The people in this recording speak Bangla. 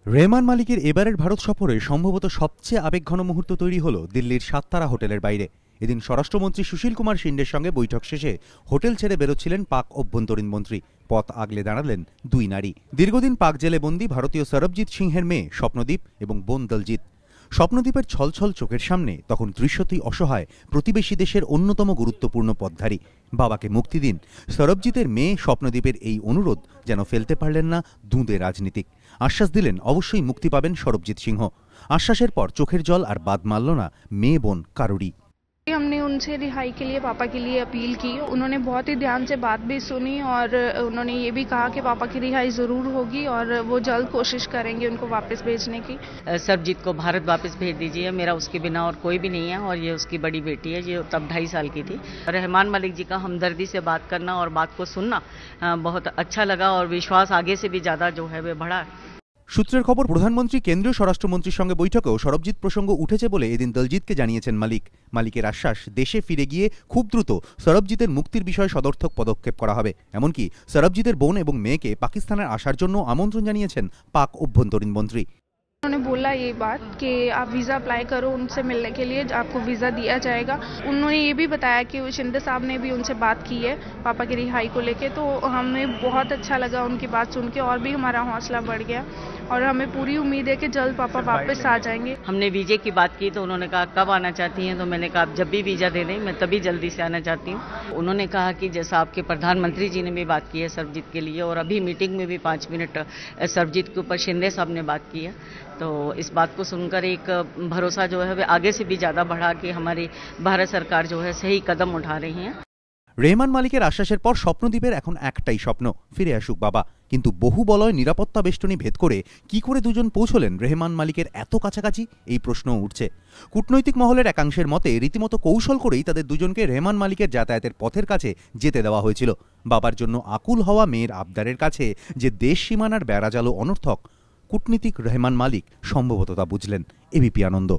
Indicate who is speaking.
Speaker 1: রেহমান মালিকের এবারের ভারত সফরে সম্ভবত সবচেয়ে আবেগঘন মুহূর্ত তৈরি হল দিল্লির ৭ তারা হোটেলের বাইরে। এদিন স্বরাষ্ট্রমন্ত্রী সুশীল কুমার শিন্ডের সঙ্গে বৈঠক শেষে হোটেল ছেড়ে বেরোচ্ছিলেন পাক অভ্যন্তরীণ মন্ত্রী। পথ আগলে দাঁড়ালেন দুই নারী, দীর্ঘদিন পাক জেলে বন্দী ভারতীয় সরবজিৎ সিংহের মেয়ে স্বপ্নদীপ এবং বোন দলজিৎ। স্বপ্নদীপের ছলছল চোখের সামনে তখন দৃশ্যটি অসহায় প্রতিবেশী দেশের অন্যতম গুরুত্বপূর্ণ পথধারী। বাবাকে মুক্তি দিন, সরবজিতের মেয়ে স্বপ্নদীপের এই অনুরোধ যেন ফেলতে পারলেন না দুঁদে রাজনীতিক। আশ্বাস দিলেন অবশ্যই মুক্তি পাবেন সরবজিৎ সিংহ। আশ্বাসের পর চোখের জল আর বাদ মানল না মেয়ে বোন কারুরই।
Speaker 2: हमने उनसे रिहाई के लिए पापा के लिए अपील की। उन्होंने बहुत ही ध्यान से बात भी सुनी और उन्होंने ये भी कहा कि पापा की रिहाई ज़रूर होगी और वो जल्द कोशिश करेंगे उनको वापस भेजने की।
Speaker 3: सरबजीत को भारत वापस भेज दीजिए, मेरा उसके बिना और कोई भी नहीं है और ये उसकी बड़ी बेटी है, ये तब 2.5 साल की थी। रहमान मलिक जी का हमदर्दी से बात करना और बात को सुनना बहुत अच्छा लगा और विश्वास आगे से भी ज़्यादा जो है वो बढ़ा।
Speaker 1: সূত্রের খবর, প্রধানমন্ত্রী কেন্দ্রীয় স্বরাষ্ট্রমন্ত্রীর সঙ্গে বৈঠকেও সরবজিৎ প্রসঙ্গ উঠেছে বলে এদিন দলজিৎকে জানিয়েছেন মালিকের আশ্বাস, দেশে ফিরে গিয়ে খুব দ্রুত সরবজিতের মুক্তির বিষয়ে সদর্থক পদক্ষেপ করা হবে। এমনকি সরবজিতের বোন এবং মেয়েকে পাকিস্তানের আসার জন্য আমন্ত্রণ জানিয়েছেন পাক অভ্যন্তরীণ মন্ত্রী।
Speaker 2: उन्होंने बोला ये बात कि आप वीज़ा अप्लाई करो, उनसे मिलने के लिए आपको वीज़ा दिया जाएगा। उन्होंने ये भी बताया कि शिंदे साहब ने भी उनसे बात की है पापा की रिहाई को लेके, तो हमें बहुत अच्छा लगा उनकी बात सुन के और भी हमारा हौसला बढ़ गया और हमें पूरी उम्मीद है कि जल्द पापा वापस आ जाएंगे।
Speaker 3: हमने वीज़े की बात की तो उन्होंने कहा कब आना चाहती हैं, तो मैंने कहा जब भी वीज़ा दे दें मैं तभी जल्दी से आना चाहती हूँ। उन्होंने कहा कि जैसा आपके प्रधानमंत्री जी ने भी बात की है सरबजीत के लिए और अभी मीटिंग में भी 5 मिनट सरबजीत के ऊपर शिंदे साहब ने बात की है, तो इस बात को सुनकर एक भरोसा जो है वो आगे से भी ज़्यादा बढ़ा कि हमारी भारत सरकार जो है सही कदम उठा रही है।
Speaker 1: রেহমান মালিকের আশ্বাসের পর স্বপ্নদীপের এখন একটাই স্বপ্ন, ফিরে আসুক বাবা। কিন্তু বহু বলয় নিরাপত্তা বেষ্টনী ভেদ করে কি করে দুজন পৌঁছলেন রেহমান মালিকের এত কাছাকাছি, এই প্রশ্নও উঠছে। কূটনৈতিক মহলের একাংশের মতে রীতিমতো কৌশল করেই তাদের দুজনকে রেহমান মালিকের যাতায়াতের পথের কাছে যেতে দেওয়া হয়েছিল। বাবার জন্য আকুল হওয়া মেয়ের আবদারের কাছে যে দেশ সীমানার বেড়াজালো অনর্থক, কূটনীতিক রেহমান মালিক সম্ভবত তা বুঝলেন। এবিপি আনন্দ।